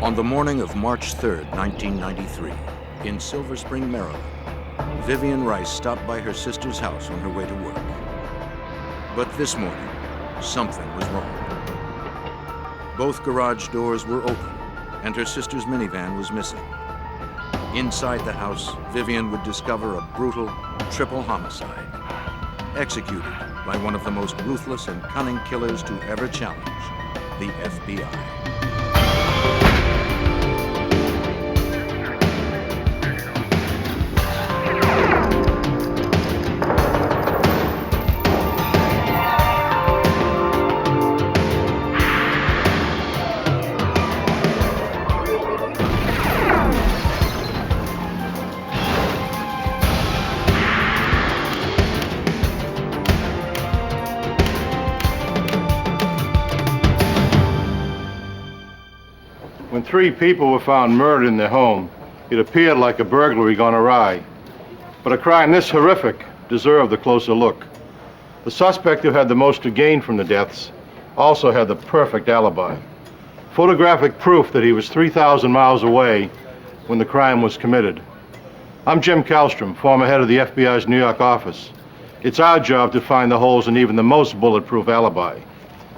On the morning of March 3rd, 1993, in Silver Spring, Maryland, Vivian Rice stopped by her sister's house on her way to work. But this morning, something was wrong. Both garage doors were open, and her sister's minivan was missing. Inside the house, Vivian would discover a brutal triple homicide, executed by one of the most ruthless and cunning killers to ever challenge the FBI. When 3 people were found murdered in their home, it appeared like a burglary gone awry. But a crime this horrific deserved a closer look. The suspect who had the most to gain from the deaths also had the perfect alibi. Photographic proof that he was 3,000 miles away when the crime was committed. I'm Jim Kallstrom, former head of the FBI's New York office. It's our job to find the holes in even the most bulletproof alibi.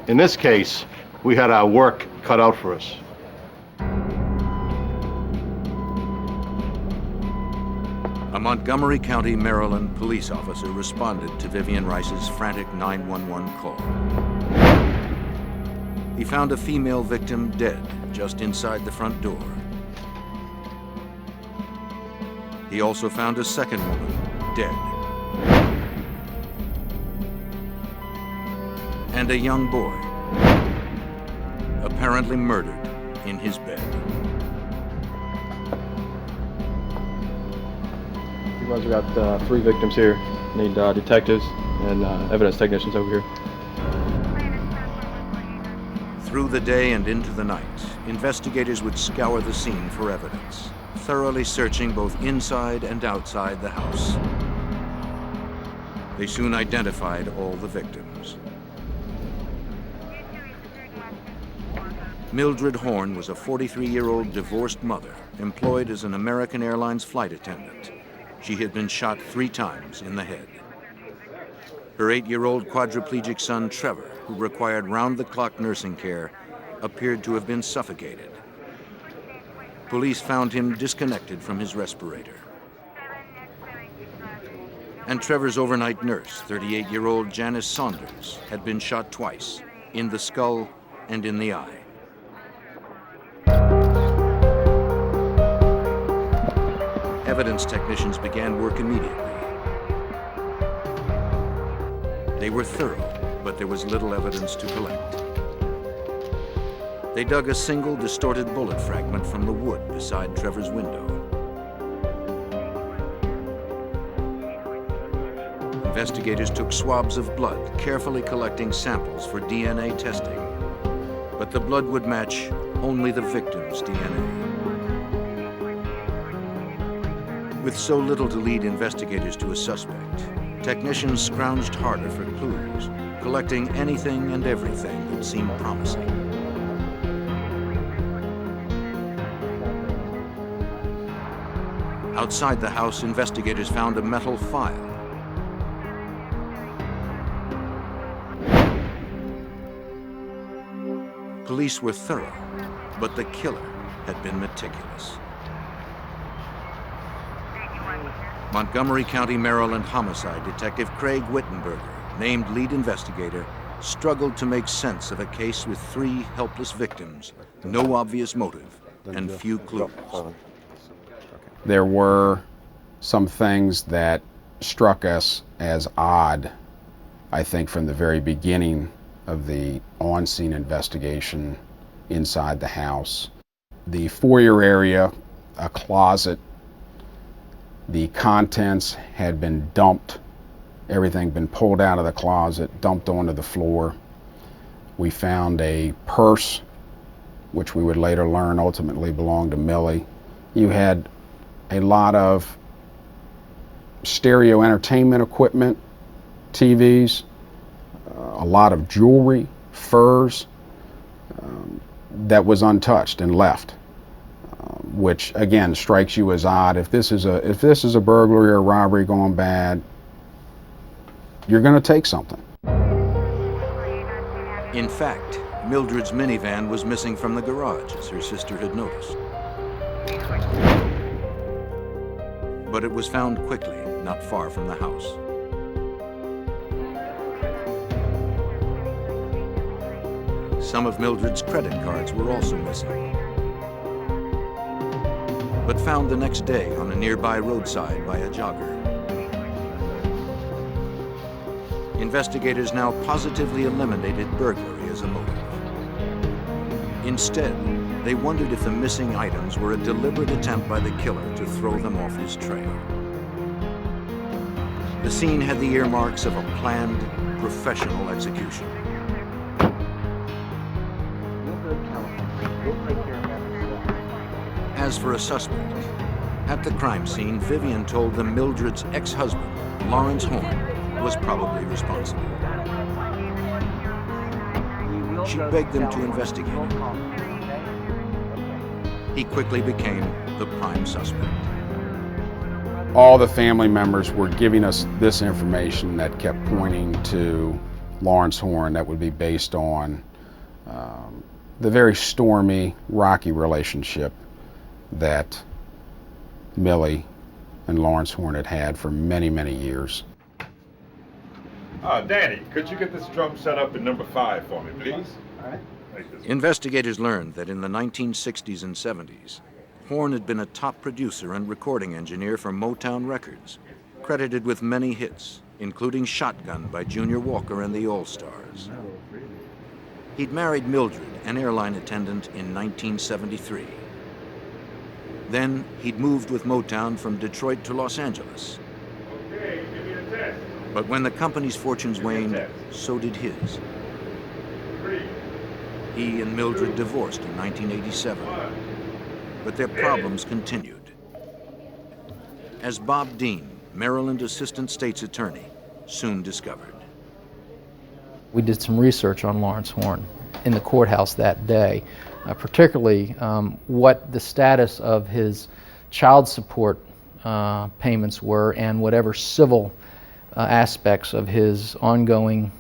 In this case, we had our work cut out for us. A Montgomery County, Maryland police officer responded to Vivian Rice's frantic 911 call. He found a female victim dead just inside the front door. He also found a second woman dead. And a young boy, apparently murdered in his bed. We got 3 victims here. Need detectives and evidence technicians over here. Through the day and into the night, investigators would scour the scene for evidence, thoroughly searching both inside and outside the house. They soon identified all the victims. Mildred Horn was a 43-year-old divorced mother employed as an American Airlines flight attendant. She had been shot 3 times in the head. Her 8-year-old quadriplegic son, Trevor, who required round-the-clock nursing care, appeared to have been suffocated. Police found him disconnected from his respirator. And Trevor's overnight nurse, 38-year-old Janice Saunders, had been shot twice, in the skull and in the eye. Evidence technicians began work immediately. They were thorough, but there was little evidence to collect. They dug a single distorted bullet fragment from the wood beside Trevor's window. Investigators took swabs of blood, carefully collecting samples for DNA testing. But the blood would match only the victim's DNA. With so little to lead investigators to a suspect, technicians scrounged harder for clues, collecting anything and everything that seemed promising. Outside the house, investigators found a metal file. Police were thorough, but the killer had been meticulous. Montgomery County, Maryland homicide detective Craig Wittenberger, named lead investigator, struggled to make sense of a case with 3 helpless victims, no obvious motive, and few clues. There were some things that struck us as odd, I think, from the very beginning of the on-scene investigation inside the house. The foyer area, a closet, the contents had been dumped, everything been pulled out of the closet, dumped onto the floor. We found a purse, which we would later learn ultimately belonged to Millie. You had a lot of stereo entertainment equipment, TVs, a lot of jewelry, furs, that was untouched and left. which again strikes you as odd. If this is a burglary or robbery going bad, you're going to take something. In fact, Mildred's minivan was missing from the garage, as her sister had noticed. But it was found quickly, not far from the house. Some of Mildred's credit cards were also missing, but found the next day on a nearby roadside by a jogger. Investigators now positively eliminated burglary as a motive. Instead, they wondered if the missing items were a deliberate attempt by the killer to throw them off his trail. The scene had the earmarks of a planned, professional execution. As for a suspect, at the crime scene, Vivian told them Mildred's ex-husband, Lawrence Horn, was probably responsible. She begged them to investigate him. He quickly became the prime suspect. All the family members were giving us this information that kept pointing to Lawrence Horn, that would be based on the very stormy, rocky relationship that Millie and Lawrence Horn had had for many, many years. Danny, could you get this drum set up in number 5 for me, please? All right. Investigators learned that in the 1960s and 70s, Horn had been a top producer and recording engineer for Motown Records, credited with many hits, including Shotgun by Junior Walker and the All-Stars. He'd married Mildred, an airline attendant, in 1973. Then he'd moved with Motown from Detroit to Los Angeles. Okay, give me the test. But when the company's fortunes waned, so did his. 3. He and Mildred divorced in 1987, but their problems continued. As Bob Dean, Maryland Assistant State's Attorney, soon discovered. We did some research on Lawrence Horn in the courthouse that day, particularly what the status of his child support payments were and whatever civil aspects of his ongoing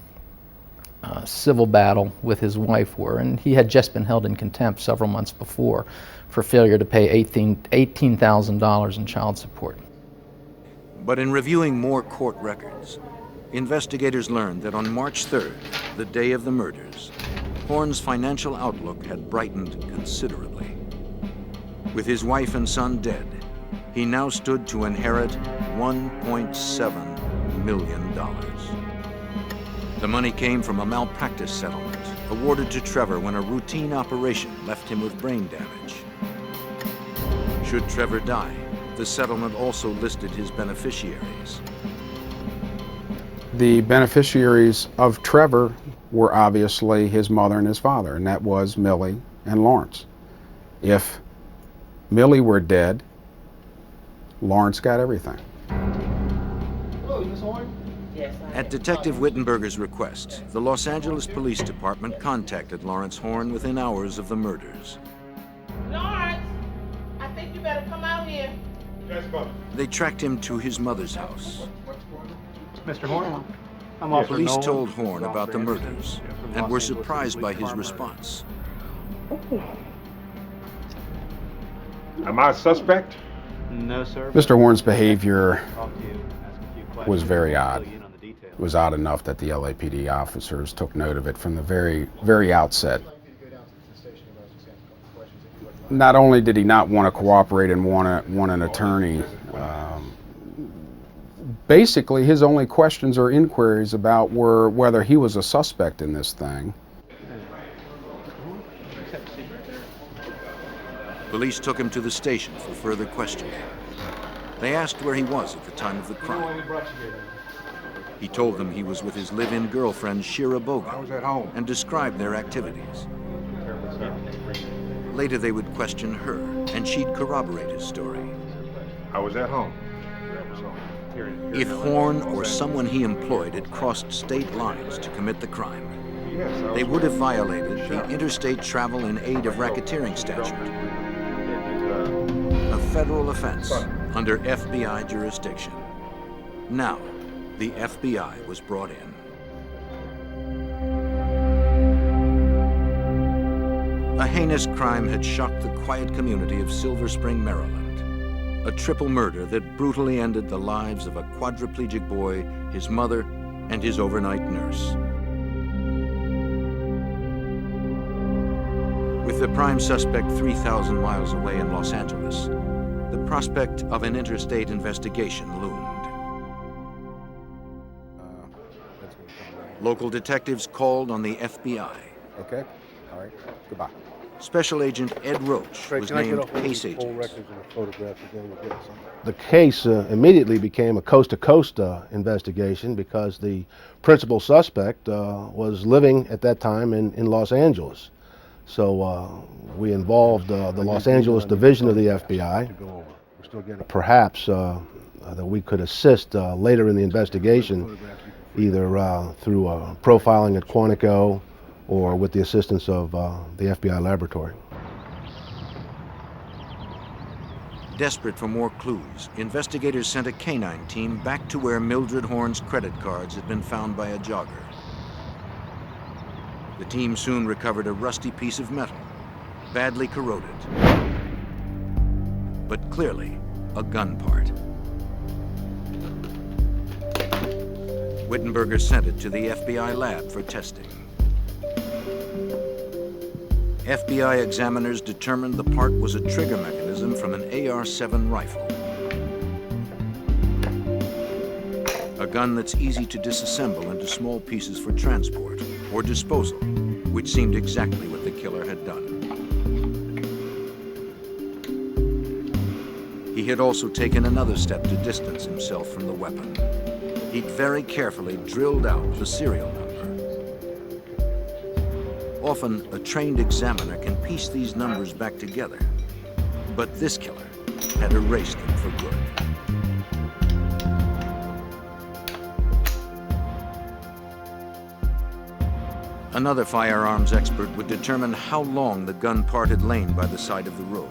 civil battle with his wife were. And he had just been held in contempt several months before for failure to pay $18,000 in child support. But in reviewing more court records, investigators learned that on March 3rd, the day of the murders, Horn's financial outlook had brightened considerably. With his wife and son dead, he now stood to inherit $1.7 million. The money came from a malpractice settlement awarded to Trevor when a routine operation left him with brain damage. Should Trevor die, the settlement also listed his beneficiaries. The beneficiaries of Trevor were obviously his mother and his father, and that was Millie and Lawrence. If Millie were dead, Lawrence got everything. Hello, Miss Horn? At Detective Wittenberger's request, the Los Angeles Police Department contacted Lawrence Horn within hours of the murders. Lawrence, I think you better come out here. Yes, Bob. They tracked him to his mother's house. Mr. Horn, I'm The Officer police Nolan. told Horn about the murders and were surprised by his response. Am I a suspect? No, sir. Mr. Horn's behavior Talk to you, ask a few questions, was very odd. fill you in on the details. It was odd enough that the LAPD officers took note of it from the very outset. Not only did he not want to cooperate and want an attorney, basically his only questions or inquiries about were whether he was a suspect in this thing. Police took him to the station for further questioning. They asked where he was at the time of the crime. He told them he was with his live-in girlfriend, Shira Bogan, I was at home. and described their activities. Later they would question her, and she'd corroborate his story. I was at home. If Horn or someone he employed had crossed state lines to commit the crime, they would have violated the Interstate Travel in Aid of Racketeering statute. federal offense under FBI jurisdiction. Now, the FBI was brought in. A heinous crime had shocked the quiet community of Silver Spring, Maryland. A triple murder that brutally ended the lives of a quadriplegic boy, his mother, and his overnight nurse. With the prime suspect 3,000 miles away in Los Angeles, the prospect of an interstate investigation loomed. Local detectives called on the FBI. Okay, all right, goodbye. Special Agent Ed Roach was named case agent. The case immediately became a coast-to-coast investigation because the principal suspect was living at that time in Los Angeles. So we involved the Los Angeles division of the FBI. Perhaps that we could assist later in the investigation, either through profiling at Quantico or with the assistance of the FBI laboratory. Desperate for more clues, investigators sent a canine team back to where Mildred Horn's credit cards had been found by a jogger. The team soon recovered a rusty piece of metal, badly corroded, but clearly a gun part. Wittenberger sent it to the FBI lab for testing. FBI examiners determined the part was a trigger mechanism from an AR-7 rifle. A gun that's easy to disassemble into small pieces for transport or disposal, which seemed exactly what the killer had done. He had also taken another step to distance himself from the weapon. He'd very carefully drilled out the serial number. Often, a trained examiner can piece these numbers back together, but this killer had erased them for good. Another firearms expert would determine how long the gun part had lain by the side of the road.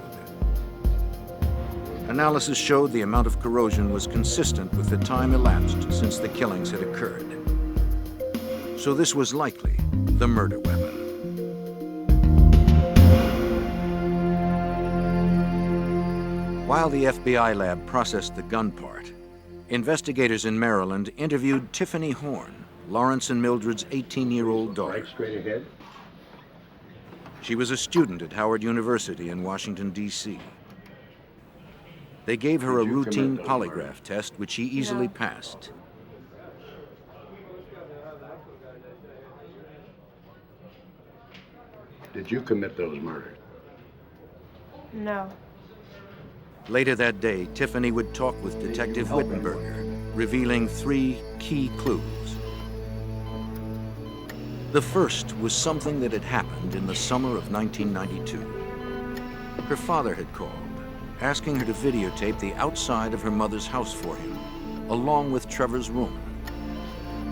Analysis showed the amount of corrosion was consistent with the time elapsed since the killings had occurred. So this was likely the murder weapon. While the FBI lab processed the gun part, investigators in Maryland interviewed Tiffany Horn, Lawrence and Mildred's 18-year-old daughter. Right straight ahead. She was a student at Howard University in Washington, D.C. They gave her a routine polygraph test, which she easily passed. Did you commit those murders? No. Later that day, Tiffany would talk with Detective Wittenberger, revealing 3 key clues. The first was something that had happened in the summer of 1992. Her father had called, asking her to videotape the outside of her mother's house for him, along with Trevor's room.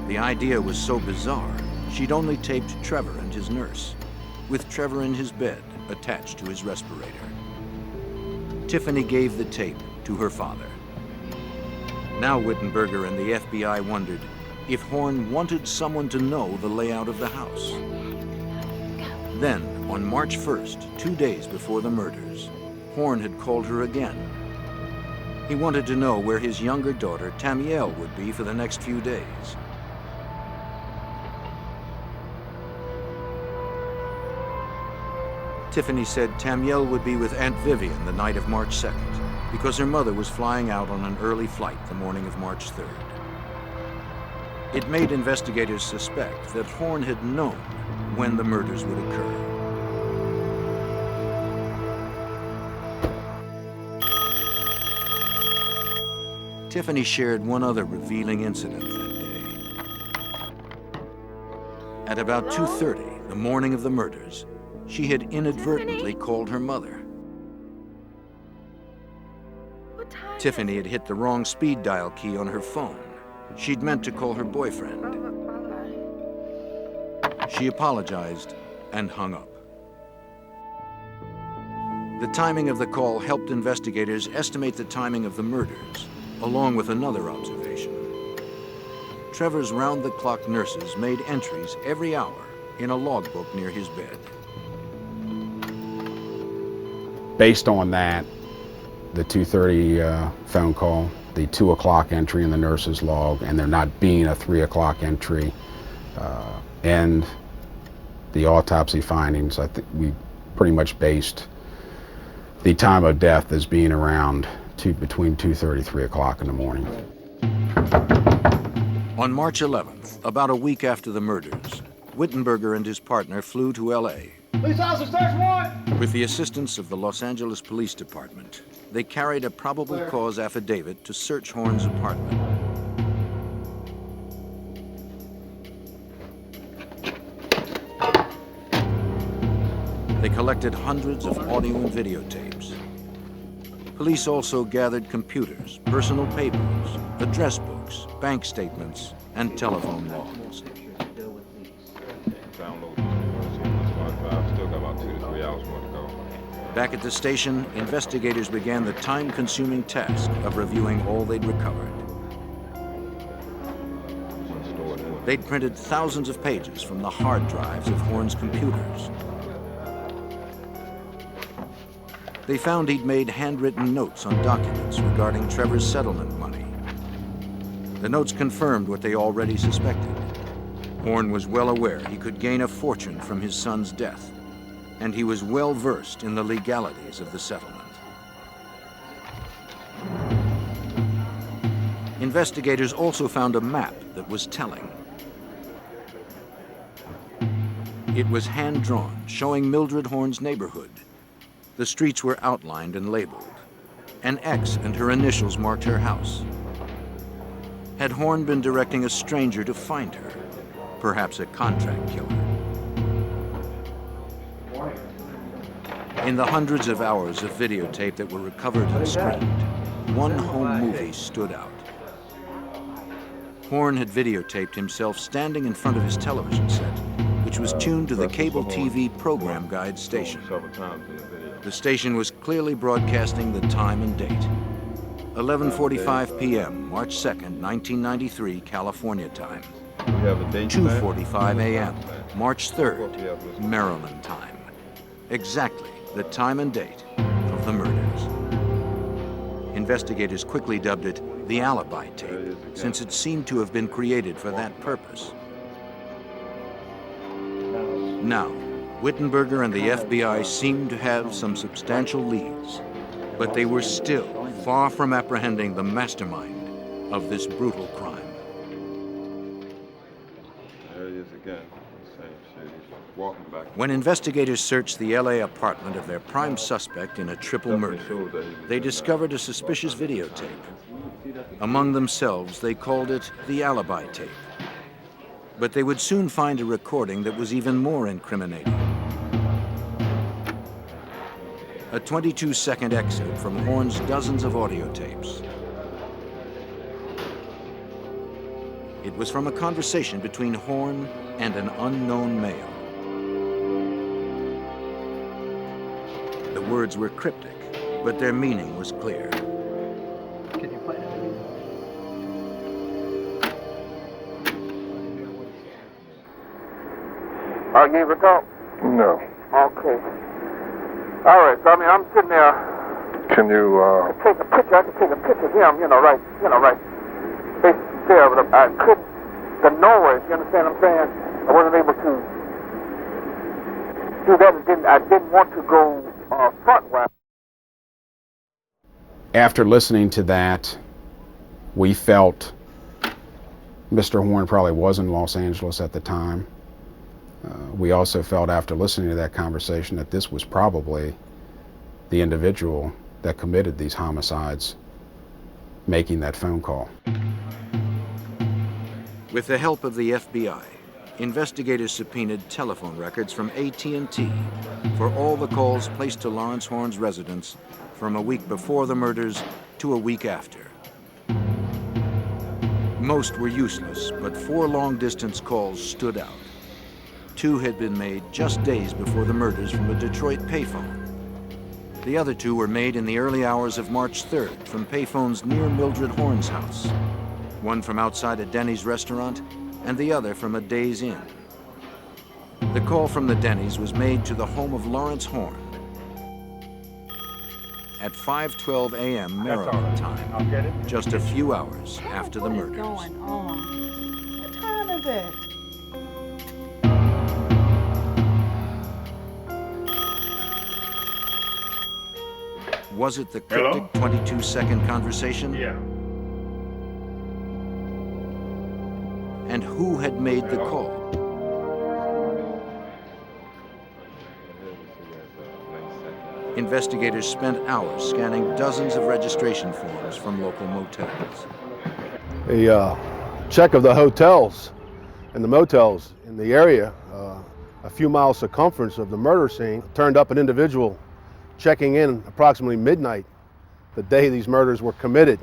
The idea was so bizarre, she'd only taped Trevor and his nurse, with Trevor in his bed, attached to his respirator. Tiffany gave the tape to her father. Now Wittenberger and the FBI wondered if Horn wanted someone to know the layout of the house. Then, on March 1st, 2 days before the murders, Horn had called her again. He wanted to know where his younger daughter, Tamiel, would be for the next few days. Tiffany said Tamiel would be with Aunt Vivian the night of March 2nd, because her mother was flying out on an early flight the morning of March 3rd. It made investigators suspect that Horn had known when the murders would occur. Tiffany shared one other revealing incident that day. At about 2:30, the morning of the murders, she had inadvertently called her mother. Tiffany had hit the wrong speed dial key on her phone. She'd meant to call her boyfriend. She apologized and hung up. The timing of the call helped investigators estimate the timing of the murders, along with another observation. Trevor's round-the-clock nurses made entries every hour in a logbook near his bed. Based on that, the 2:30 phone call, the 2 o'clock entry in the nurse's log, and there not being a 3 o'clock entry, and the autopsy findings, I think we pretty much based the time of death as being around between 2:30, 3 o'clock in the morning. On March 11th, about a week after the murders, Wittenberger and his partner flew to L.A. Police officer, search warrant! With the assistance of the Los Angeles Police Department, they carried a probable cause affidavit to search Horn's apartment. They collected hundreds of audio and videotapes. Police also gathered computers, personal papers, address books, bank statements, and telephone logs. Back at the station, investigators began the time-consuming task of reviewing all they'd recovered. They'd printed thousands of pages from the hard drives of Horn's computers. They found he'd made handwritten notes on documents regarding Trevor's settlement money. The notes confirmed what they already suspected. Horn was well aware he could gain a fortune from his son's death, and he was well versed in the legalities of the settlement. Investigators also found a map that was telling. It was hand-drawn, showing Mildred Horn's neighborhood. The streets were outlined and labeled. An X and her initials marked her house. Had Horn been directing a stranger to find her? Perhaps a contract killer. In the hundreds of hours of videotape that were recovered and screened, one home movie stood out. Horn had videotaped himself standing in front of his television set, which was tuned to the cable TV program guide station. The station was clearly broadcasting the time and date. 11:45 p.m., March 2nd, 1993, California time. 2:45 a.m., March 3rd, Maryland time. Exactly the time and date of the murders. Investigators quickly dubbed it the alibi tape, since it seemed to have been created for that purpose. Now, Wittenberger and the FBI seemed to have some substantial leads, but they were still far from apprehending the mastermind of this brutal crime. There he is again. Same shit. He's walking back. When investigators searched the LA apartment of their prime suspect in a triple murder, they discovered a suspicious videotape. Among themselves, they called it the alibi tape. But they would soon find a recording that was even more incriminating. A 22-second excerpt from Horn's dozens of audio tapes. It was from a conversation between Horn and an unknown male. The words were cryptic, but their meaning was clear. Can you play it? I gave a talk? No. Okay. All right, so I'm sitting there. Can you, Take a picture. I can take a picture of him, right there, but I couldn't, the noise, you understand what I'm saying? I wasn't able to do that, and I didn't want to go front-wise. After listening to that, we felt Mr. Horn probably was in Los Angeles at the time. We also felt after listening to that conversation that this was probably the individual that committed these homicides making that phone call. With the help of the FBI, investigators subpoenaed telephone records from AT&T for all the calls placed to Lawrence Horn's residence from a week before the murders to a week after. Most were useless, but 4 long-distance calls stood out. 2 had been made just days before the murders from a Detroit payphone. The other two were made in the early hours of March 3rd from payphones near Mildred Horn's house. One from outside a Denny's restaurant and the other from a Days Inn. The call from the Denny's was made to the home of Lawrence Horn at 5:12 a.m. Maryland time, just a few hours after the murders. What is going on? What time is it? Was it the cryptic 22-second conversation? Yeah. And who had made the call? Investigators spent hours scanning dozens of registration forms from local motels. A check of the hotels and the motels in the area, a few miles circumference of the murder scene, turned up an individual checking in approximately midnight the day these murders were committed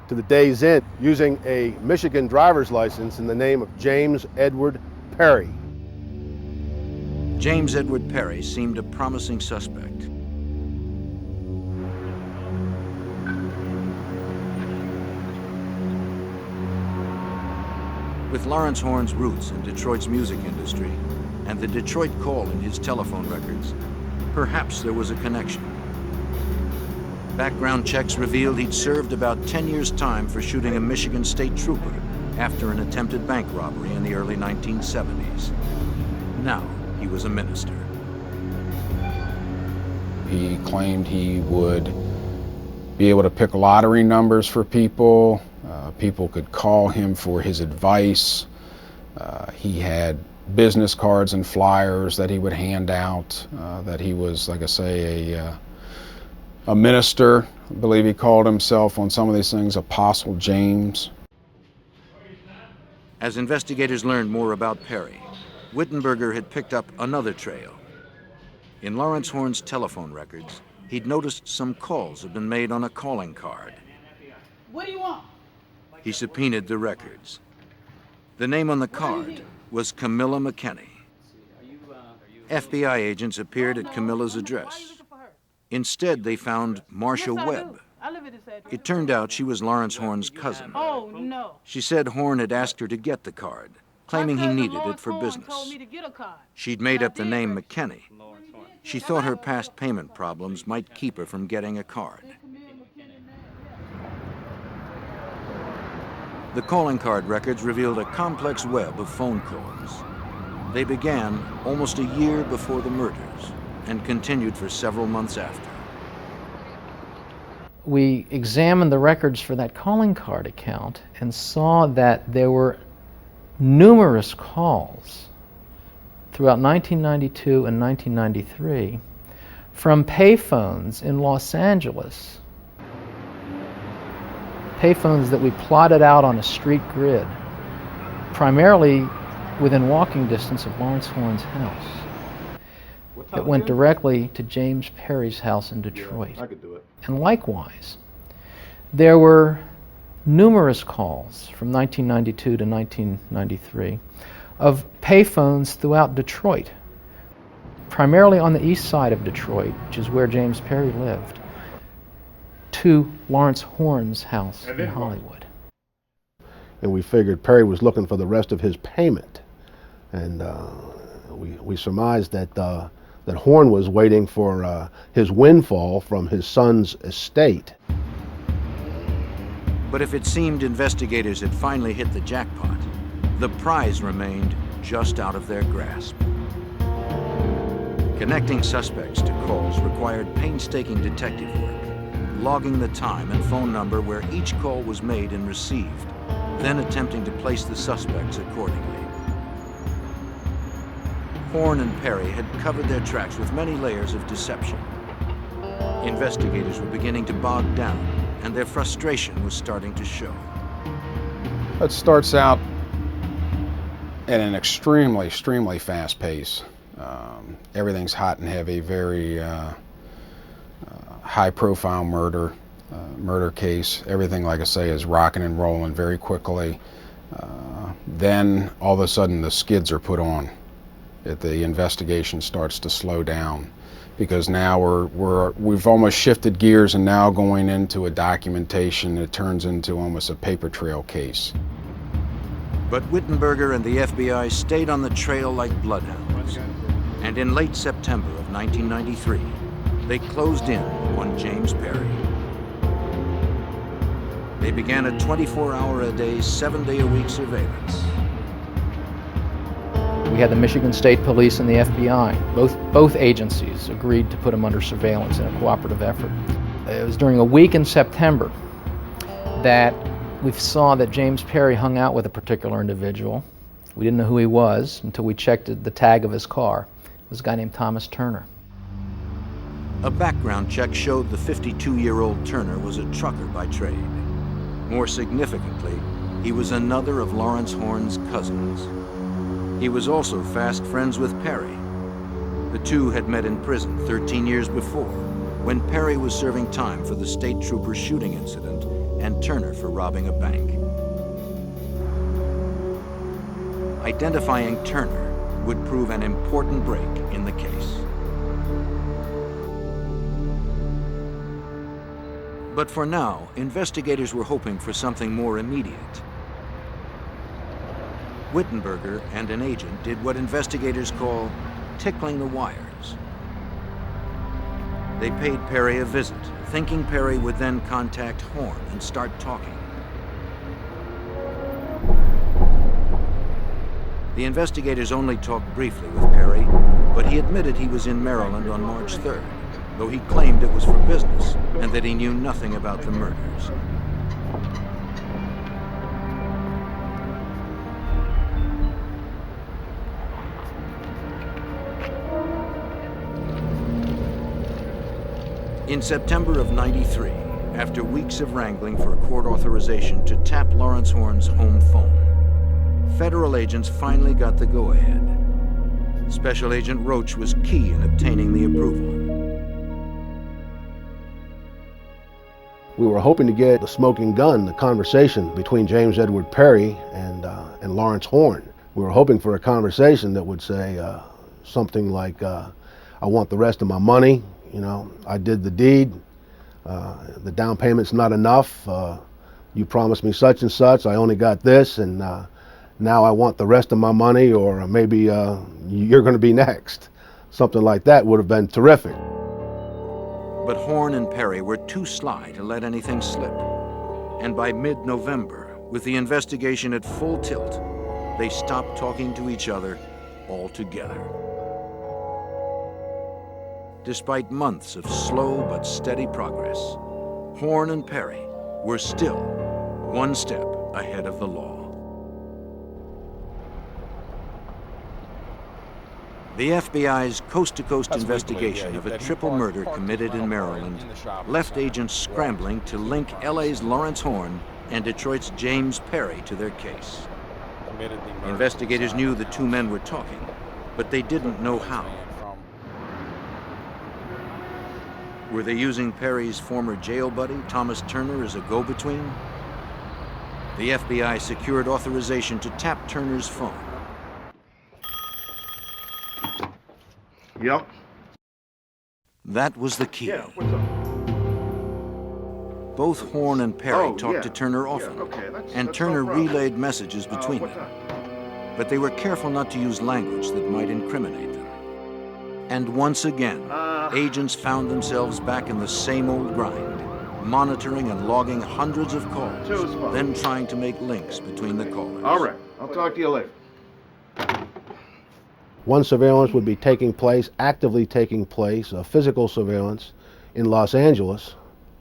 to the Days Inn using a Michigan driver's license in the name of James Edward Perry. James Edward Perry seemed a promising suspect. With Lawrence Horn's roots in Detroit's music industry and the Detroit call in his telephone records, perhaps there was a connection. Background checks revealed he'd served about 10 years' time for shooting a Michigan state trooper after an attempted bank robbery in the early 1970s. Now he was a minister. He claimed he would be able to pick lottery numbers for people. People could call him for his advice. He had business cards and flyers that he would hand out, that he was, like I say, a minister. I believe he called himself on some of these things Apostle James. As investigators learned more about Perry, Wittenberger had picked up another trail. In Lawrence Horn's telephone records, he'd noticed some calls had been made on a calling card. What do you want? He subpoenaed the records. The name on the card was Camilla McKinney. FBI agents appeared at Camilla's address. Instead, they found Marcia Webb. It turned out she was Lawrence Horn's cousin. Oh, no. She said Horn had asked her to get the card, claiming he needed it for business. She'd made up the name McKinney. She thought her past payment problems might keep her from getting a card. The calling card records revealed a complex web of phone calls. They began almost a year before the murders and continued for several months after. We examined the records for that calling card account and saw that there were numerous calls throughout 1992 and 1993 from payphones in Los Angeles. Payphones that we plotted out on a street grid, primarily within walking distance of Lawrence Horn's house. It went directly to James Perry's house in Detroit. I could do it. And likewise, there were numerous calls from 1992 to 1993 of payphones throughout Detroit, primarily on the east side of Detroit, which is where James Perry lived, to Lawrence Horn's house in Hollywood. And we figured Perry was looking for the rest of his payment. And we surmised that that Horn was waiting for his windfall from his son's estate. But if it seemed investigators had finally hit the jackpot, the prize remained just out of their grasp. Connecting suspects to calls required painstaking detective work, logging the time and phone number where each call was made and received, then attempting to place the suspects accordingly. Horn and Perry had covered their tracks with many layers of deception. Investigators were beginning to bog down, and their frustration was starting to show. It starts out at an extremely fast pace. Everything's hot and heavy, very high-profile murder case. Everything, like I say, is rocking and rolling very quickly. Then all of a sudden the skids are put on. The investigation starts to slow down. because now we've almost shifted gears and now going into a documentation that turns into almost a paper trail case. But Wittenberger and the FBI stayed on the trail like bloodhounds. And in late September of 1993, they closed in on James Perry. They began a 24-hour-a-day, 7-day-a-week surveillance. We had the Michigan State Police and the FBI. Both agencies agreed to put him under surveillance in a cooperative effort. It was during a week in September that we saw that James Perry hung out with a particular individual. We didn't know who he was until we checked the tag of his car. It was a guy named Thomas Turner. A background check showed the 52-year-old Turner was a trucker by trade. More significantly, he was another of Lawrence Horn's cousins. He was also fast friends with Perry. The two had met in prison 13 years before, when Perry was serving time for the state trooper shooting incident and Turner for robbing a bank. Identifying Turner would prove an important break in the case. But for now, investigators were hoping for something more immediate. Wittenberger and an agent did what investigators call tickling the wires. They paid Perry a visit, thinking Perry would then contact Horn and start talking. The investigators only talked briefly with Perry, but he admitted he was in Maryland on March 3rd, though he claimed it was for business and that he knew nothing about the murders. In September of '93, after weeks of wrangling for a court authorization to tap Lawrence Horn's home phone, federal agents finally got the go-ahead. Special Agent Roach was key in obtaining the approval. We were hoping to get the smoking gun, the conversation between James Edward Perry and Lawrence Horn. We were hoping for a conversation that would say something like, I want the rest of my money, you know, I did the deed, the down payment's not enough, you promised me such and such, I only got this, and now I want the rest of my money, or maybe you're going to be next. Something like that would have been terrific. But Horn and Perry were too sly to let anything slip. And by mid-November, with the investigation at full tilt, they stopped talking to each other altogether. Despite months of slow but steady progress, Horn and Perry were still one step ahead of the law. The FBI's coast-to-coast investigation of a triple murder committed in Maryland left agents scrambling to link LA's Lawrence Horn and Detroit's James Perry to their case. Investigators knew the two men were talking, but they didn't know how. Were they using Perry's former jail buddy, Thomas Turner, as a go-between? The FBI secured authorization to tap Turner's phone. Yep. That was the key. Yeah, what's up? Both Horn and Perry talked yeah. to Turner often, Yeah, okay, and that's Turner no problem. relayed messages between What them. time? But they were careful not to use language that might incriminate them. And once again, agents found themselves back in the same old grind, monitoring and logging hundreds of calls, then trying to make links between the callers. All right, I'll talk to you later. One surveillance would be taking place, actively taking place, physical surveillance in Los Angeles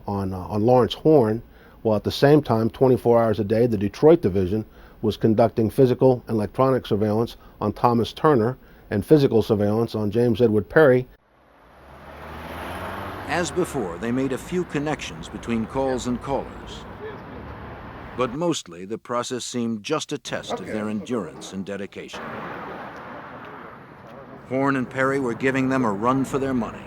on Lawrence Horn, while at the same time, 24 hours a day, the Detroit division was conducting physical and electronic surveillance on Thomas Turner and physical surveillance on James Edward Perry. As before, they made a few connections between calls and callers. But mostly, the process seemed just a test of their endurance and dedication. Horn and Perry were giving them a run for their money.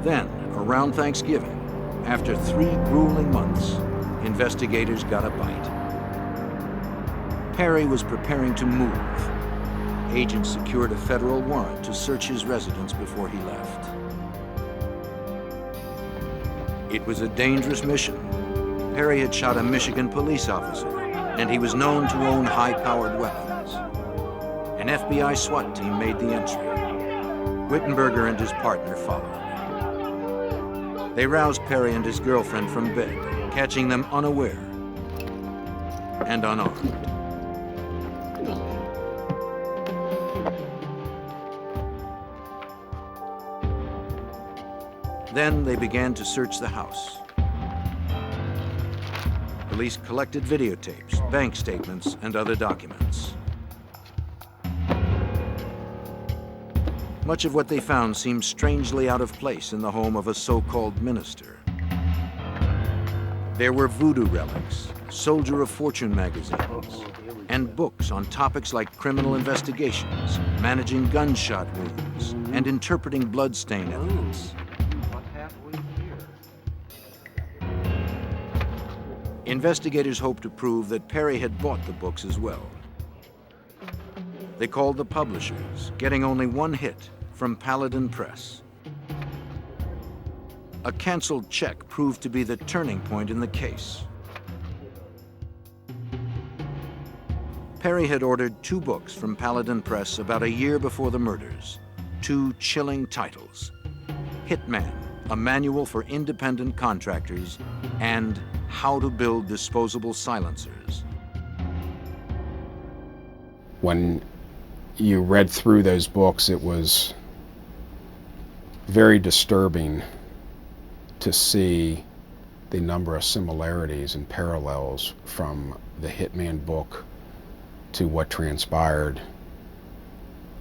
Then, around Thanksgiving, after 3 grueling months, investigators got a bite. Perry was preparing to move. agents secured a federal warrant to search his residence before he left. It was a dangerous mission. Perry had shot a Michigan police officer, and he was known to own high-powered weapons. An FBI SWAT team made the entry. Wittenberger and his partner followed. They roused Perry and his girlfriend from bed, catching them unaware and unarmed. Then they began to search the house. Police collected videotapes, bank statements, and other documents. Much of what they found seemed strangely out of place in the home of a so-called minister. There were voodoo relics, Soldier of Fortune magazines, and books on topics like criminal investigations, managing gunshot wounds, and interpreting bloodstain evidence. Investigators hoped to prove that Perry had bought the books as well. They called the publishers, getting only one hit from Paladin Press. A canceled check proved to be the turning point in the case. Perry had ordered 2 books from Paladin Press about a year before the murders. 2 chilling titles: Hitman, a manual for independent contractors, and How to Build Disposable Silencers. When you read through those books, it was very disturbing to see the number of similarities and parallels from the Hitman book to what transpired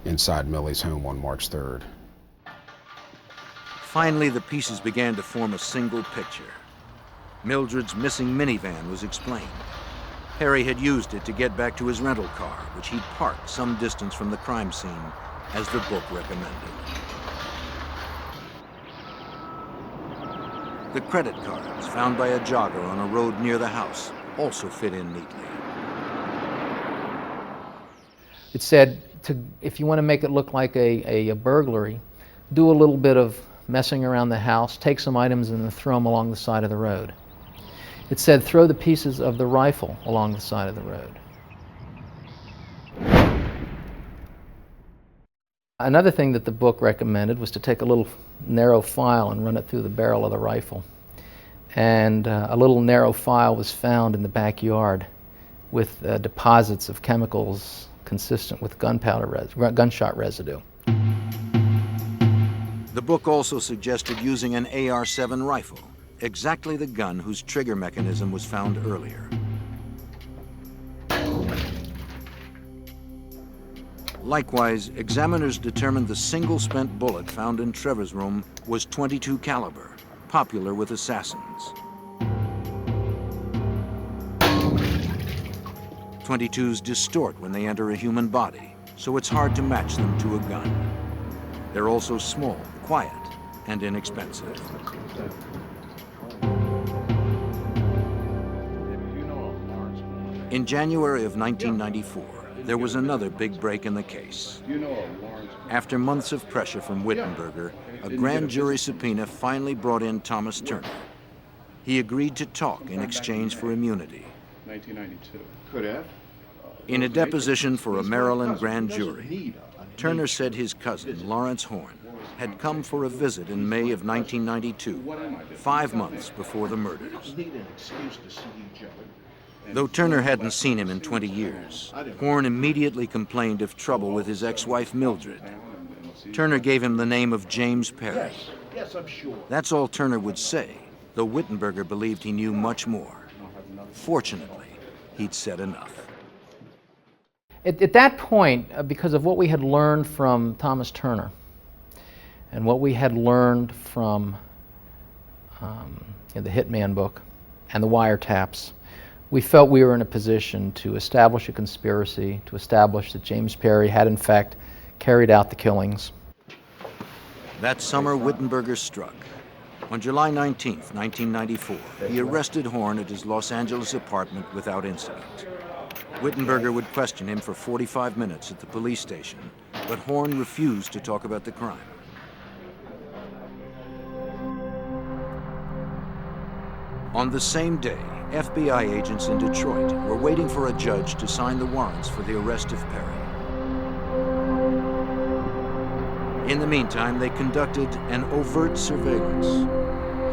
inside Millie's home on March 3rd. Finally, the pieces began to form a single picture. Mildred's missing minivan was explained. Perry had used it to get back to his rental car, which he'd parked some distance from the crime scene, as the book recommended. The credit cards found by a jogger on a road near the house also fit in neatly. It said, if you want to make it look like a burglary, do a little bit of messing around the house, take some items and then throw them along the side of the road. It said, throw the pieces of the rifle along the side of the road. Another thing that the book recommended was to take a little narrow file and run it through the barrel of the rifle. And a little narrow file was found in the backyard with deposits of chemicals consistent with gunshot residue. The book also suggested using an AR-7 rifle, exactly the gun whose trigger mechanism was found earlier. Likewise, examiners determined the single spent bullet found in Trevor's room was .22 caliber, popular with assassins. .22s distort when they enter a human body, so it's hard to match them to a gun. They're also small, quiet, and inexpensive. In January of 1994, there was another big break in the case. After months of pressure from Wittenberger, a grand jury subpoena finally brought in Thomas Turner. He agreed to talk in exchange for immunity. 1992. Could have. In a deposition for a Maryland grand jury, Turner said his cousin, Lawrence Horn, had come for a visit in May of 1992, 5 months before the murders. Though Turner hadn't seen him in 20 years, Horn immediately complained of trouble with his ex-wife Mildred. Turner gave him the name of James Perry. That's all Turner would say, though Wittenberger believed he knew much more. Fortunately, he'd said enough. At that point, because of what we had learned from Thomas Turner and what we had learned from the Hitman book and the wiretaps, we felt we were in a position to establish a conspiracy, to establish that James Perry had in fact carried out the killings. That summer, Wittenberger struck. On July 19th, 1994, he arrested Horn at his Los Angeles apartment without incident. Wittenberger would question him for 45 minutes at the police station, but Horn refused to talk about the crime. On the same day, FBI agents in Detroit were waiting for a judge to sign the warrants for the arrest of Perry. In the meantime, they conducted an overt surveillance.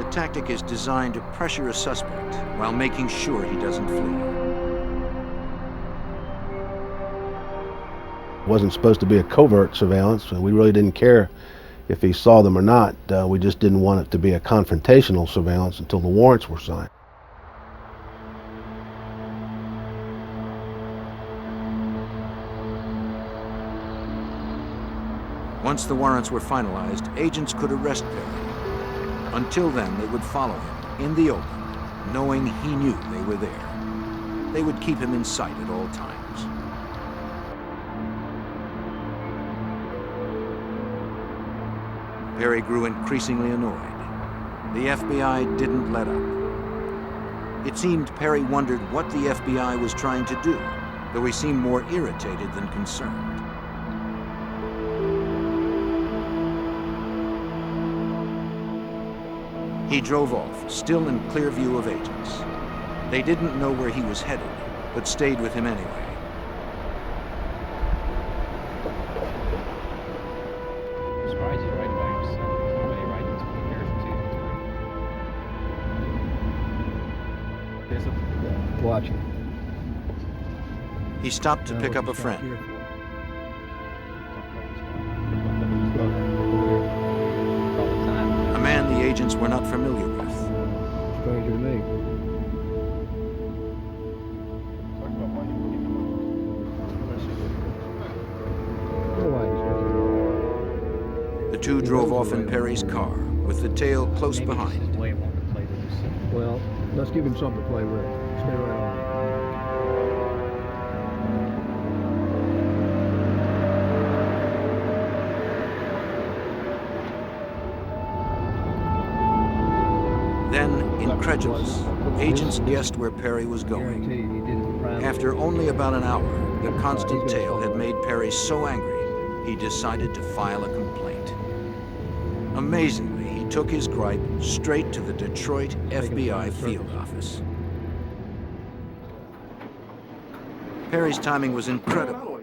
The tactic is designed to pressure a suspect while making sure he doesn't flee. It wasn't supposed to be a covert surveillance, and we really didn't care if he saw them or not. We just didn't want it to be a confrontational surveillance until the warrants were signed. Once the warrants were finalized, agents could arrest Perry. Until then, they would follow him in the open, knowing he knew they were there. They would keep him in sight at all times. Perry grew increasingly annoyed. The FBI didn't let up. It seemed Perry wondered what the FBI was trying to do, though he seemed more irritated than concerned. He drove off, still in clear view of agents. They didn't know where he was headed, but stayed with him anyway. Watch it. He stopped to pick up a friend. A man the agents were not familiar with. Stranger to me. The two drove off in Perry's car, with the tail close behind. Well, let's give him something to play with. Stay right on. Then, incredulous, agents guessed where Perry was going. After only about an hour, the constant tail had made Perry so angry, he decided to file a complaint. Amazingly, he took his gripe straight to the Detroit FBI field office. Perry's timing was incredible.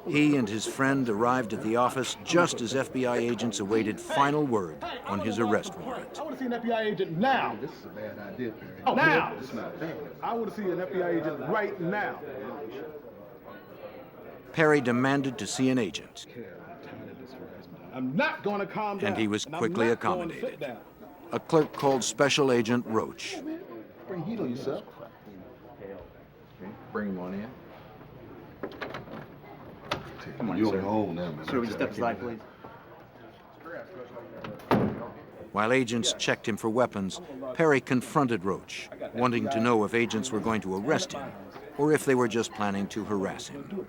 He and his friend arrived at the office just as FBI agents awaited final word on his arrest warrant. I want to see an FBI agent now. This is a bad idea, Perry. Now! I want to see an FBI agent right now. Perry demanded to see an agent. I'm not going to calm down. And he was quickly accommodated. A clerk called Special Agent Roach. Bring heat on yourself. Bring him on in. Come on, you're home now, man. Sir, would you step aside, please? While agents checked him for weapons, Perry confronted Roach, wanting to know if agents were going to arrest him or if they were just planning to harass him.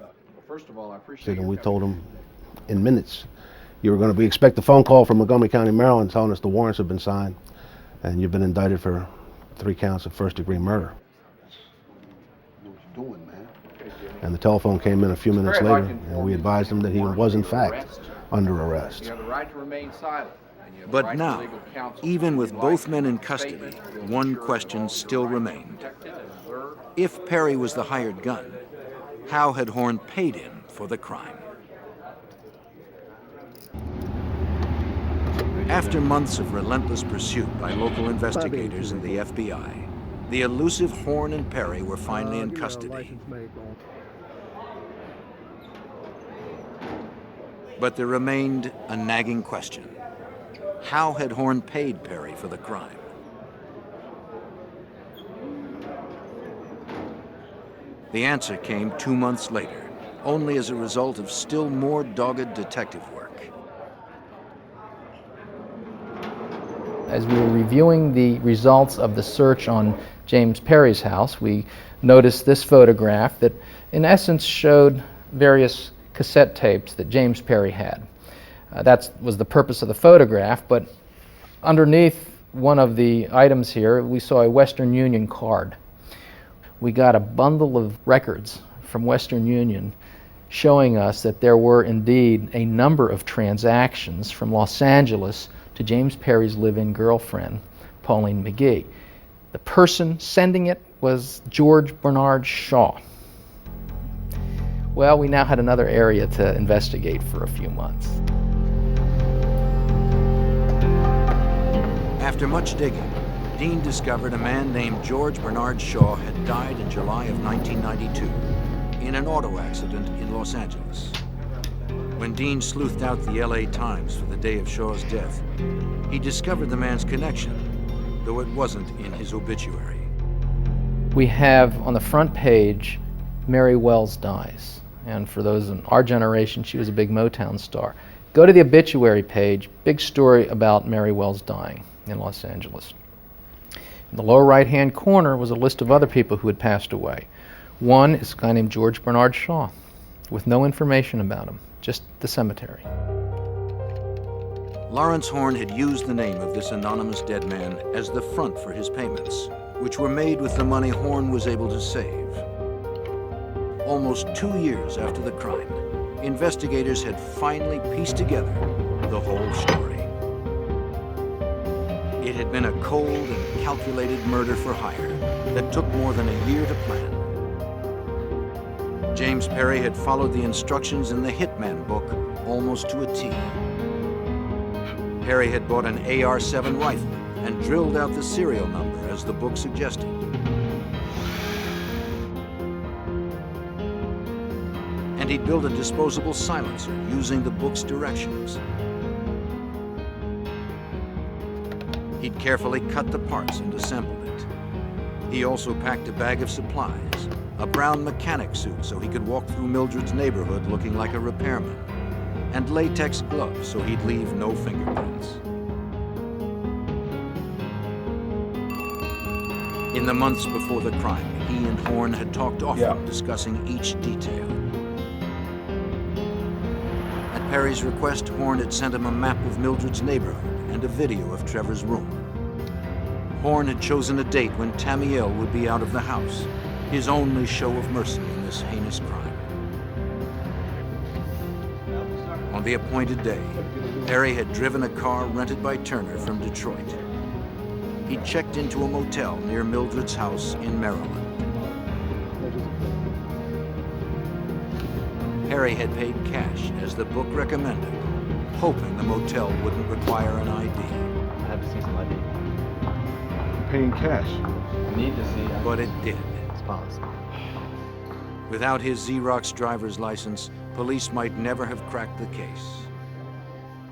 First of all, I appreciate And we told him in minutes, you were going to expect a phone call from Montgomery County, Maryland, telling us the warrants have been signed and you've been indicted for 3 counts of first-degree murder. What you doing, man? And the telephone came in a few minutes later, and we advised him that he was, in fact, under arrest. you have the right to remain silent. And you have the But right to now, legal counsel. even with In both light men in of the custody, statement, will one ensure question all still your rights are remained. protected and observed. If Perry was the hired gun, how had Horn paid him for the crime? After months of relentless pursuit by local investigators and the FBI, the elusive Horn and Perry were finally in custody. But there remained a nagging question. How had Horn paid Perry for the crime? The answer came 2 months later, only as a result of still more dogged detective work. As we were reviewing the results of the search on James Perry's house, we noticed this photograph that in essence showed various cassette tapes that James Perry had. That was the purpose of the photograph, but underneath one of the items here we saw a Western Union card. we got a bundle of records from Western Union showing us that there were indeed a number of transactions from Los Angeles to James Perry's live-in girlfriend, Pauline McGee. The person sending it was George Bernard Shaw. Well, we now had another area to investigate for a few months. After much digging, Dean discovered a man named George Bernard Shaw had died in July of 1992 in an auto accident in Los Angeles. When Dean sleuthed out the LA Times for the day of Shaw's death, he discovered the man's connection, though it wasn't in his obituary. We have on the front page, Mary Wells dies. And for those in our generation, she was a big Motown star. Go to the obituary page, big story about Mary Wells dying in Los Angeles. In the lower right-hand corner was a list of other people who had passed away. One is a guy named George Bernard Shaw, with no information about him, just the cemetery. Lawrence Horn had used the name of this anonymous dead man as the front for his payments, which were made with the money Horn was able to save. Almost 2 years after the crime, investigators had finally pieced together the whole story. It had been a cold and calculated murder for hire that took more than a year to plan. James Perry had followed the instructions in the Hitman book almost to a T. Perry had bought an AR-7 rifle and drilled out the serial number as the book suggested. And he'd built a disposable silencer using the book's directions. He'd carefully cut the parts and assembled it. He also packed a bag of supplies, a brown mechanic suit so he could walk through Mildred's neighborhood looking like a repairman, and latex gloves so he'd leave no fingerprints. In the months before the crime, he and Horn had talked often, discussing each detail. At Perry's request, Horn had sent him a map of Mildred's neighborhood and a video of Trevor's room. Horn had chosen a date when Tamiel would be out of the house, his only show of mercy in this heinous crime. On the appointed day, Perry had driven a car rented by Turner from Detroit. He checked into a motel near Mildred's house in Maryland. Perry had paid cash, as the book recommended, hoping the motel wouldn't require an ID. I have to see some ID. Paying cash. Need to see. But it did. It's possible. Without his Xerox driver's license, police might never have cracked the case.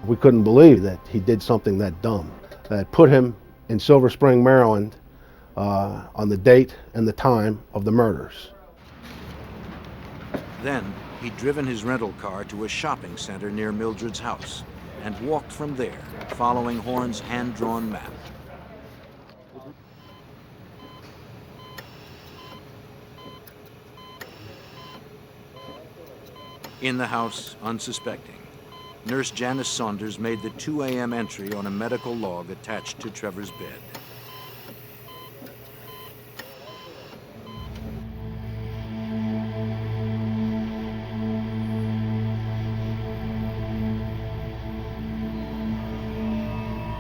We couldn't believe that he did something that dumb, that put him in Silver Spring, Maryland, on the date and the time of the murders. Then, he'd driven his rental car to a shopping center near Mildred's house and walked from there, following Horn's hand-drawn map. In the house, unsuspecting, Nurse Janice Saunders made the 2 a.m. entry on a medical log attached to Trevor's bed.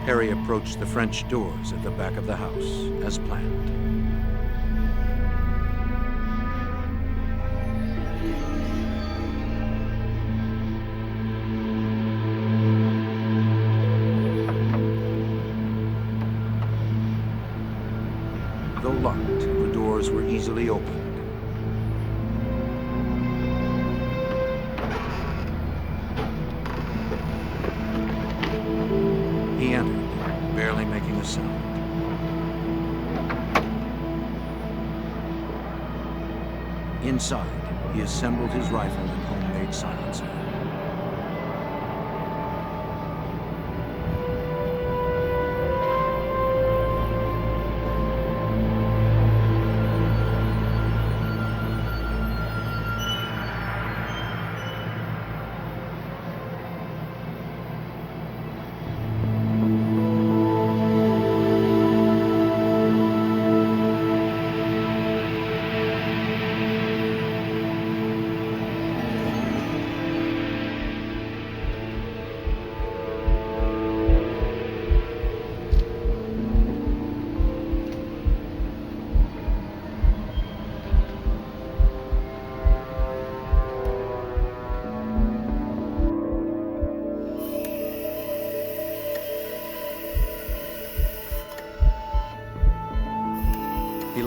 Perry approached the French doors at the back of the house, as planned. Though locked, the doors were easily opened. He entered, barely making a sound. Inside, he assembled his rifle and homemade silencer.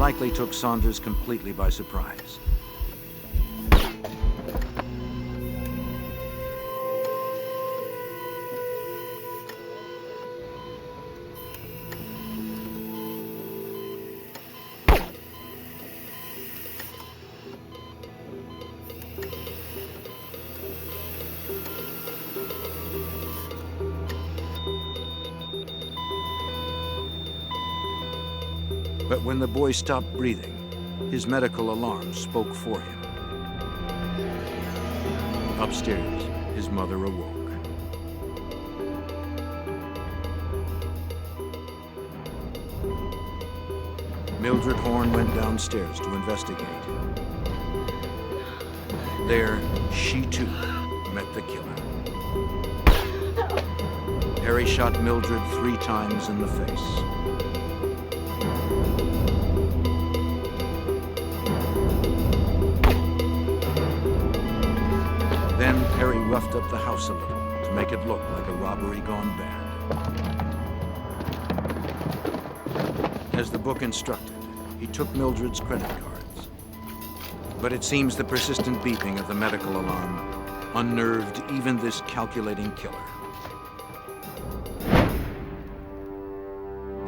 likely took Saunders completely by surprise. But when the boy stopped breathing, his medical alarm spoke for him. Upstairs, his mother awoke. Mildred Horn went downstairs to investigate. There, she too met the killer. Harry shot Mildred 3 times in the face. Then Harry roughed up the house a little to make it look like a robbery gone bad. As the book instructed, he took Mildred's credit cards. But it seems the persistent beeping of the medical alarm unnerved even this calculating killer.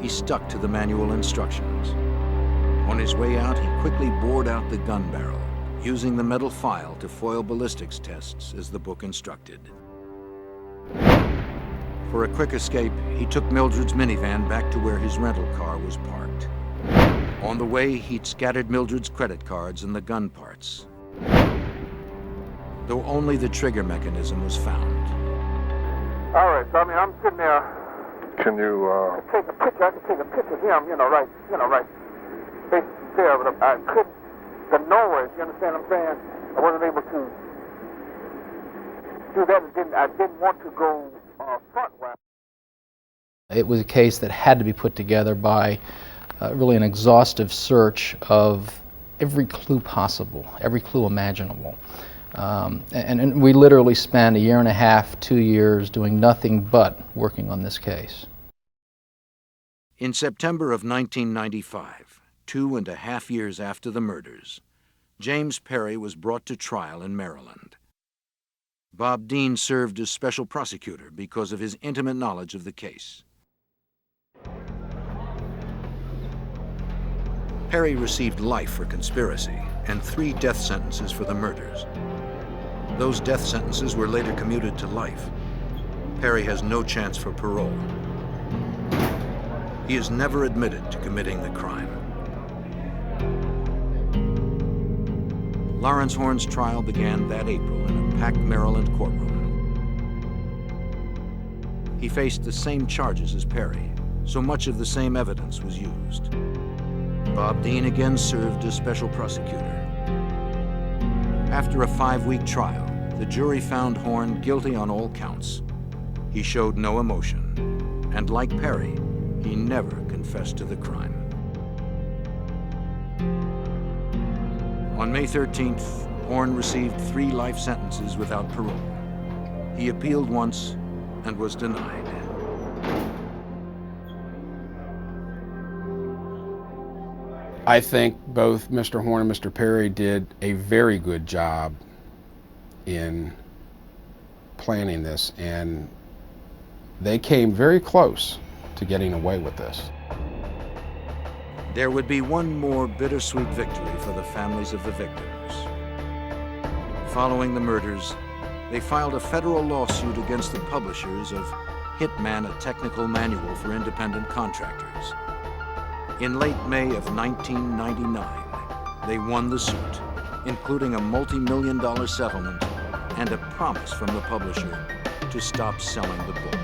He stuck to the manual instructions. On his way out, he quickly bored out the gun barrel, using the metal file to foil ballistics tests as the book instructed. For a quick escape, he took Mildred's minivan back to where his rental car was parked. On the way, he'd scattered Mildred's credit cards and the gun parts, though only the trigger mechanism was found. All right, so I'm sitting there. Can you, Take a picture. I can take a picture of him, right facing there, but I couldn't. The noise, you understand what I'm saying? I wasn't able to do that. I didn't want to go frontwise. It was a case that had to be put together by really an exhaustive search of every clue possible, every clue imaginable. And we literally spent 1.5 years, 2 years doing nothing but working on this case. In September of 1995, 2.5 years after the murders, James Perry was brought to trial in Maryland. Bob Dean served as special prosecutor because of his intimate knowledge of the case. Perry received life for conspiracy and 3 death sentences for the murders. Those death sentences were later commuted to life. Perry has no chance for parole. He has never admitted to committing the crime. Lawrence Horn's trial began that April in a packed Maryland courtroom. He faced the same charges as Perry, so much of the same evidence was used. Bob Dean again served as special prosecutor. After a 5-week trial, the jury found Horn guilty on all counts. He showed no emotion, and like Perry, he never confessed to the crime. On May 13th, Horn received 3 life sentences without parole. He appealed once and was denied. I think both Mr. Horn and Mr. Perry did a very good job in planning this, and they came very close to getting away with this. There would be one more bittersweet victory for the families of the victims. Following the murders, they filed a federal lawsuit against the publishers of Hitman, a technical manual for independent contractors. In late May of 1999, they won the suit, including a multi-million-dollar settlement and a promise from the publisher to stop selling the book.